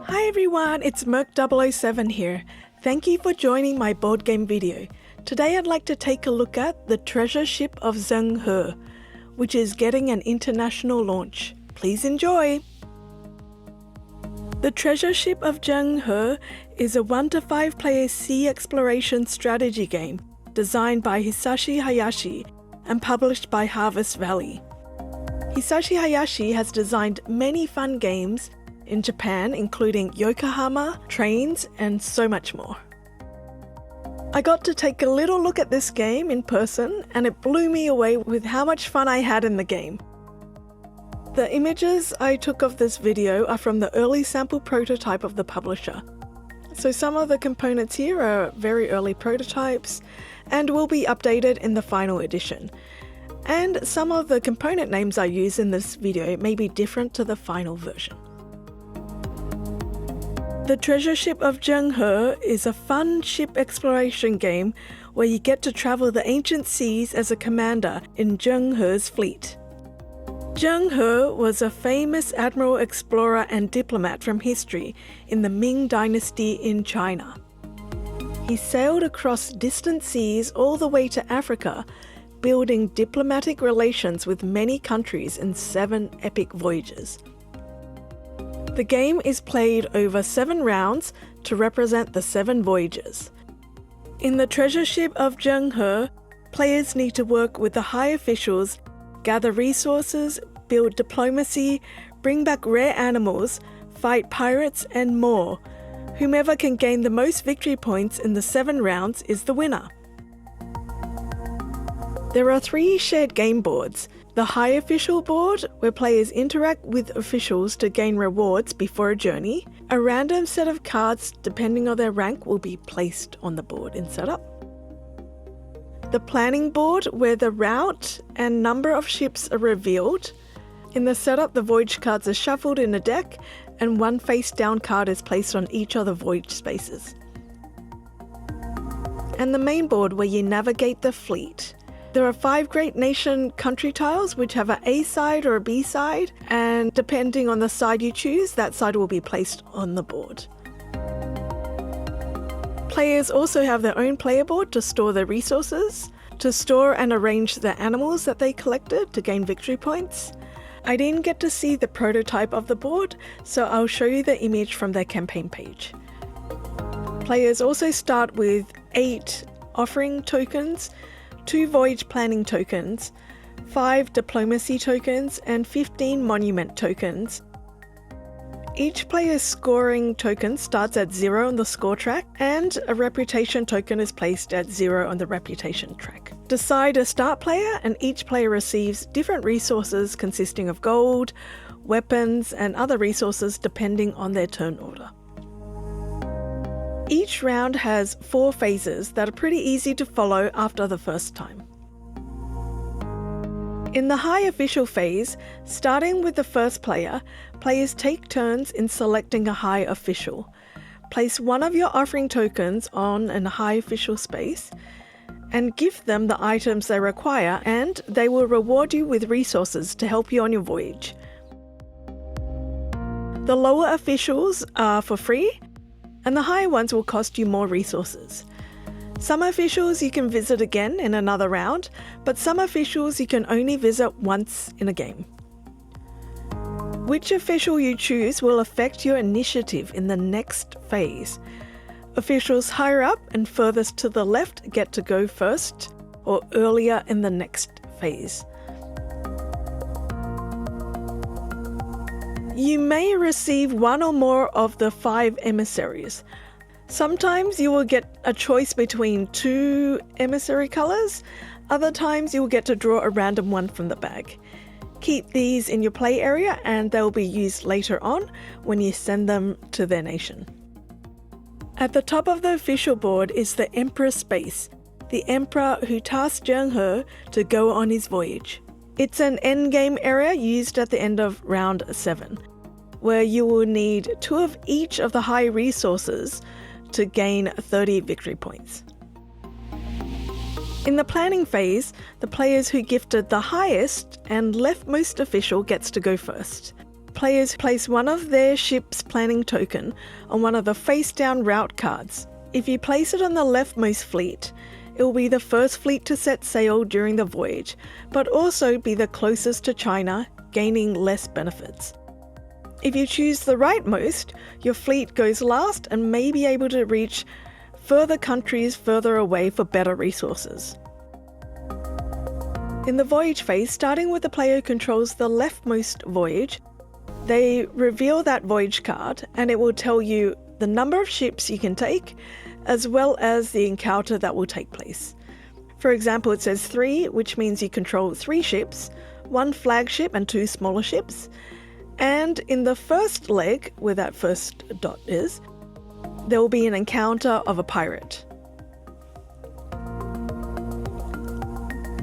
Hi everyone, it's Merc007 here. Thank you for joining my board game video. Today I'd like to take a look at the treasure ship of Zheng He, which is getting an international launch. Please enjoy! The treasure ship of Zheng He is a 1 to 5 player sea exploration strategy game designed by Hisashi Hayashi and published by Harvest Valley. Hisashi Hayashi has designed many fun games in Japan, including Yokohama, Trains, and so much more. I got to take a little look at this game in person, and it blew me away with how much fun I had in the game. The images I took of this video are from the early sample prototype of the publisher. So some of the components here are very early prototypes and will be updated in the final edition. And some of the component names I use in this video may be different to the final version. The treasure ship of Zheng He is a fun ship exploration game where you get to travel the ancient seas as a commander in Zheng He's fleet. Zheng He was a famous admiral, explorer and diplomat from history in the Ming Dynasty in China. He sailed across distant seas all the way to Africa, building diplomatic relations with many countries in 7 epic voyages. The game is played over 7 rounds to represent the 7 voyages. In the treasure ship of Zheng He, players need to work with the high officials, gather resources, build diplomacy, bring back rare animals, fight pirates, and more. Whomever can gain the most victory points in the 7 rounds is the winner. There are 3 shared game boards. The High Official board, where players interact with officials to gain rewards before a journey. A random set of cards, depending on their rank, will be placed on the board in setup. The Planning board, where the route and number of ships are revealed. In the setup, the voyage cards are shuffled in a deck, and 1 face-down card is placed on each of the voyage spaces. And the main board, where you navigate the fleet. There are 5 Great Nation country tiles which have an A side or a B side, and depending on the side you choose, that side will be placed on the board. Players also have their own player board to store their resources, to store and arrange the animals that they collected to gain victory points. I didn't get to see the prototype of the board, so I'll show you the image from their campaign page. Players also start with 8 offering tokens, 2 voyage planning tokens, 5 diplomacy tokens, and 15 monument tokens. Each player's scoring token starts at 0 on the score track, and a reputation token is placed at 0 on the reputation track. Decide a start player, and each player receives different resources consisting of gold, weapons, and other resources depending on their turn order. Each round has 4 phases that are pretty easy to follow after the first time. In the High Official phase, starting with the first player, players take turns in selecting a High Official. Place 1 of your offering tokens on a High Official space and give them the items they require, and they will reward you with resources to help you on your voyage. The lower officials are for free, and the higher ones will cost you more resources. Some officials you can visit again in another round, but some officials you can only visit once in a game. Which official you choose will affect your initiative in the next phase. Officials higher up and furthest to the left get to go first or earlier in the next phase. You may receive 1 or more of the 5 emissaries. Sometimes you will get a choice between 2 emissary colours, other times you will get to draw a random one from the bag. Keep these in your play area and they'll be used later on when you send them to their nation. At the top of the official board is the Emperor space, the Emperor who tasked Zheng He to go on his voyage. It's an endgame area used at the end of round 7, where you will need 2 of each of the high resources to gain 30 victory points. In the planning phase, the players who gifted the highest and leftmost official gets to go first. players place one of their ship's planning token on one of the face-down route cards. If you place it on the leftmost fleet, it will be the first fleet to set sail during the voyage, but also be the closest to China, gaining less benefits. If you choose the rightmost, your fleet goes last and may be able to reach further countries further away for better resources. In the voyage phase, starting with the player who controls the leftmost voyage, they reveal that voyage card and it will tell you the number of ships you can take, as well as the encounter that will take place. For example, it says 3, which means you control 3 ships, 1 flagship and 2 smaller ships. And in the first leg, where that first dot is, there will be an encounter of a pirate.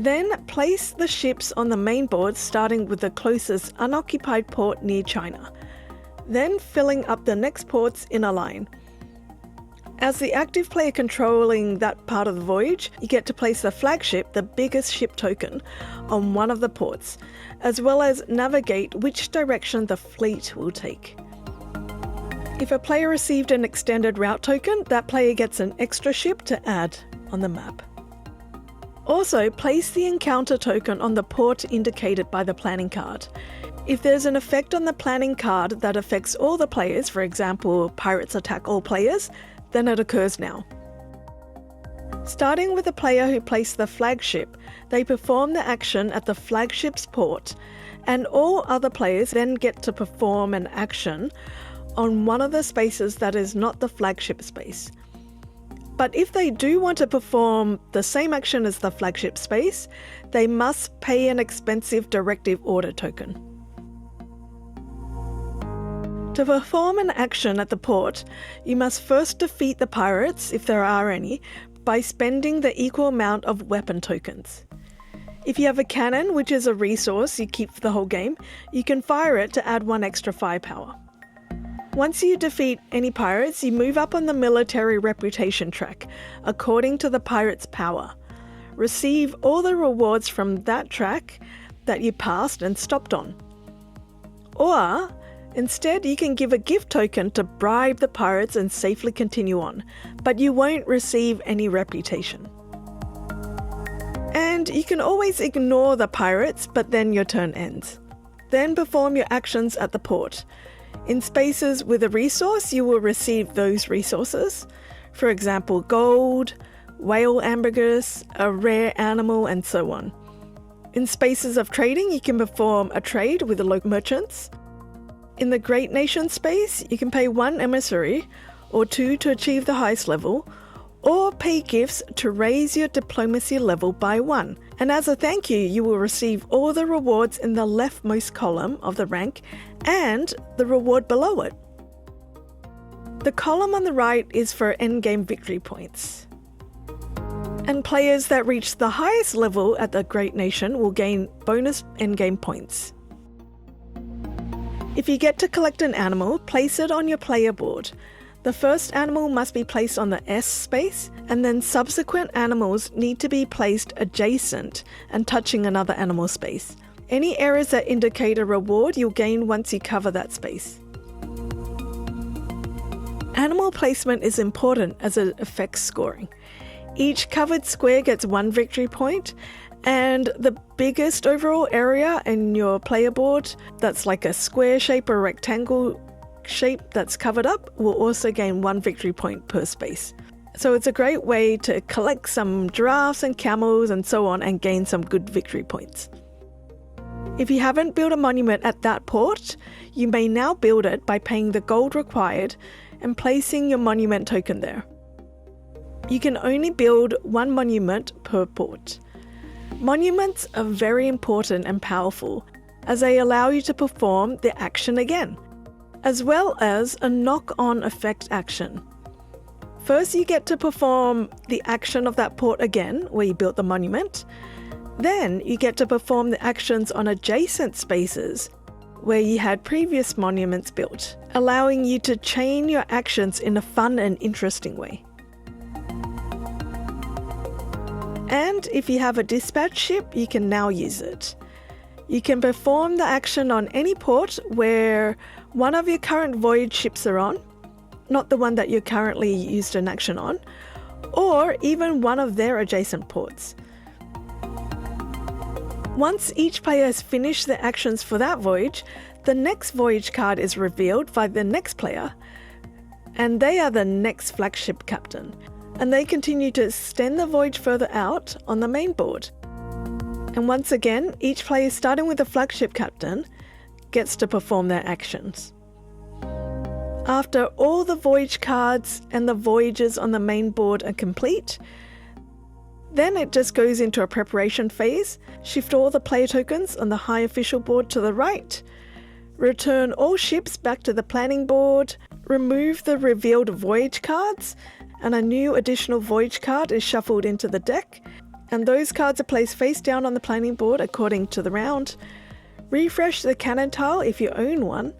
Then place the ships on the main board, starting with the closest unoccupied port near China, then filling up the next ports in a line. As the active player controlling that part of the voyage, you get to place the flagship, the biggest ship token, on one of the ports, as well as navigate which direction the fleet will take. If a player received an extended route token, that player gets an extra ship to add on the map. Also, place the encounter token on the port indicated by the planning card. If there's an effect on the planning card that affects all the players, for example, pirates attack all players, then it occurs now. Starting with the player who placed the flagship, they perform the action at the flagship's port, and all other players then get to perform an action on one of the spaces that is not the flagship space. But if they do want to perform the same action as the flagship space, they must pay an expensive directive order token. To perform an action at the port, you must first defeat the pirates, if there are any, by spending the equal amount of weapon tokens. If you have a cannon, which is a resource you keep for the whole game, you can fire it to add 1 extra firepower. Once you defeat any pirates, you move up on the military reputation track, according to the pirate's power. Receive all the rewards from that track that you passed and stopped on. Or, instead, you can give a gift token to bribe the pirates and safely continue on, but you won't receive any reputation. And you can always ignore the pirates, but then your turn ends. Then perform your actions at the port. In spaces with a resource, you will receive those resources. For example, gold, whale ambergris, a rare animal, and so on. In spaces of trading, you can perform a trade with the local merchants. In the Great Nation space, you can pay 1 emissary, or 2 to achieve the highest level, or pay gifts to raise your diplomacy level by 1. And as a thank you, you will receive all the rewards in the leftmost column of the rank and the reward below it. The column on the right is for endgame victory points. And players that reach the highest level at the Great Nation will gain bonus endgame points. If you get to collect an animal, place it on your player board. The first animal must be placed on the S space, and then subsequent animals need to be placed adjacent and touching another animal space. Any errors that indicate a reward you'll gain once you cover that space. Animal placement is important as it affects scoring. Each covered square gets 1 victory point, and the biggest overall area in your player board, that's like a square shape or rectangle shape that's covered up, will also gain 1 victory point per space. So it's a great way to collect some giraffes and camels and so on and gain some good victory points. If you haven't built a monument at that port, you may now build it by paying the gold required and placing your monument token there. You can only build 1 monument per port. Monuments are very important and powerful as they allow you to perform the action again, as well as a knock-on effect action. First, you get to perform the action of that port again, where you built the monument. Then, you get to perform the actions on adjacent spaces, where you had previous monuments built, allowing you to chain your actions in a fun and interesting way. And if you have a dispatch ship, you can now use it. You can perform the action on any port where one of your current voyage ships are on, not the one that you currently used an action on, or even one of their adjacent ports. Once each player has finished their actions for that voyage, the next voyage card is revealed by the next player, and they are the next flagship captain, and they continue to extend the voyage further out on the main board. And once again, each player starting with the flagship captain gets to perform their actions. After all the voyage cards and the voyages on the main board are complete, then it just goes into a preparation phase. Shift all the player tokens on the high official board to the right, return all ships back to the planning board, remove the revealed voyage cards, and a new additional voyage card is shuffled into the deck, and those cards are placed face down on the planning board according to the round. Refresh the cannon tile if you own one,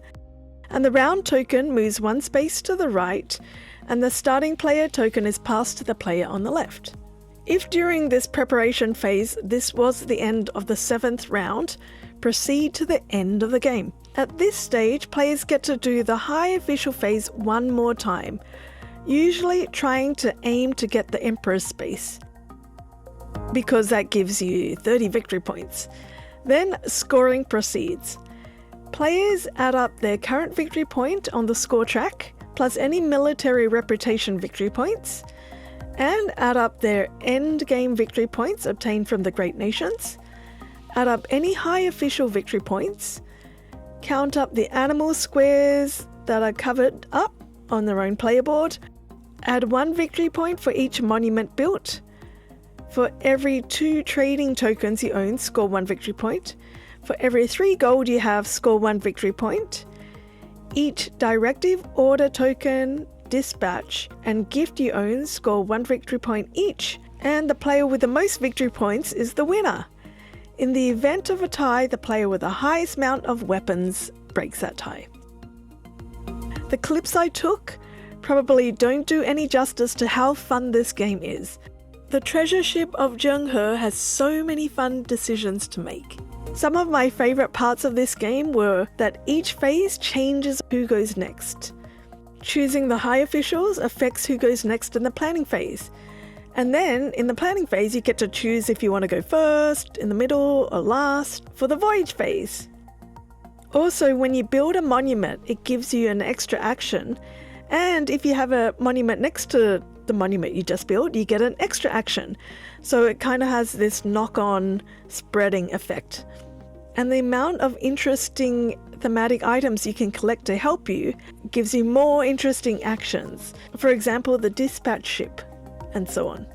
and the round token moves one space to the right, and the starting player token is passed to the player on the left. If during this preparation phase this was the end of the 7th round, proceed to the end of the game. At this stage, players get to do the high official phase one more time, usually trying to aim to get the Emperor's space, because that gives you 30 victory points. Then scoring proceeds. Players add up their current victory point on the score track, plus any military reputation victory points, and add up their end game victory points obtained from the Great Nations, add up any high official victory points, count up the animal squares that are covered up on their own player board, add 1 victory point for each monument built. For every 2 trading tokens you own, score 1 victory point. For every 3 gold you have, score 1 victory point. Each directive, order token, dispatch, and gift you own score 1 victory point each, and the player with the most victory points is the winner. In the event of a tie, the player with the highest amount of weapons breaks that tie. The clips I took probably don't do any justice to how fun this game is. The treasure ship of Zheng He has so many fun decisions to make. Some of my favourite parts of this game were that each phase changes who goes next. Choosing the high officials affects who goes next in the planning phase. And then in the planning phase you get to choose if you want to go first, in the middle, or last for the voyage phase. Also, when you build a monument, it gives you an extra action, and if you have a monument next to the monument you just built, you get an extra action. So it kind of has this knock-on spreading effect. And the amount of interesting thematic items you can collect to help you gives you more interesting actions. For example, the dispatch ship, and so on.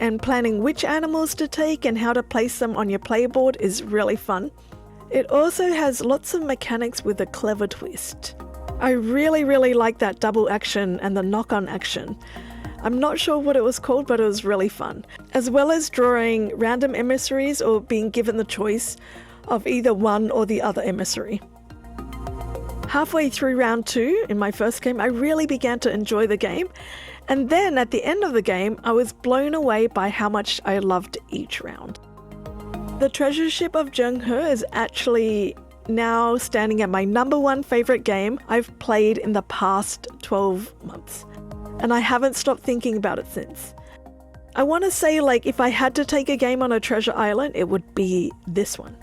And planning which animals to take and how to place them on your player board is really fun. It also has lots of mechanics with a clever twist. I really like that double action and the knock-on action. I'm not sure what it was called, but it was really fun. As well as drawing random emissaries or being given the choice of either one or the other emissary. Halfway through round 2 in my first game, I really began to enjoy the game, and then at the end of the game, I was blown away by how much I loved each round. The treasure ship of Zheng He is actually now standing at my #1 favourite game I've played in the past 12 months, and I haven't stopped thinking about it since. I want to say, like, if I had to take a game on a treasure island, it would be this one.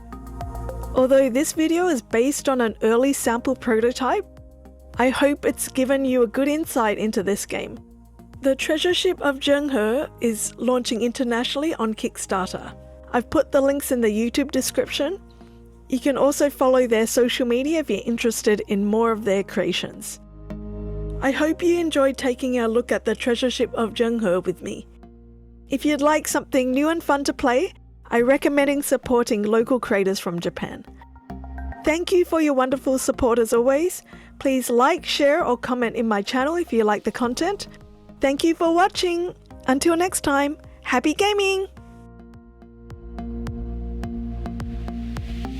Although this video is based on an early sample prototype, I hope it's given you a good insight into this game. The treasure ship of Zheng He is launching internationally on Kickstarter. I've put the links in the YouTube description. You can also follow their social media if you're interested in more of their creations. I hope you enjoyed taking a look at the treasure ship of Zheng He with me. If you'd like something new and fun to play, I recommend supporting local creators from Japan. Thank you for your wonderful support as always. Please like, share, or comment in my channel if you like the content. Thank you for watching. Until next time, happy gaming!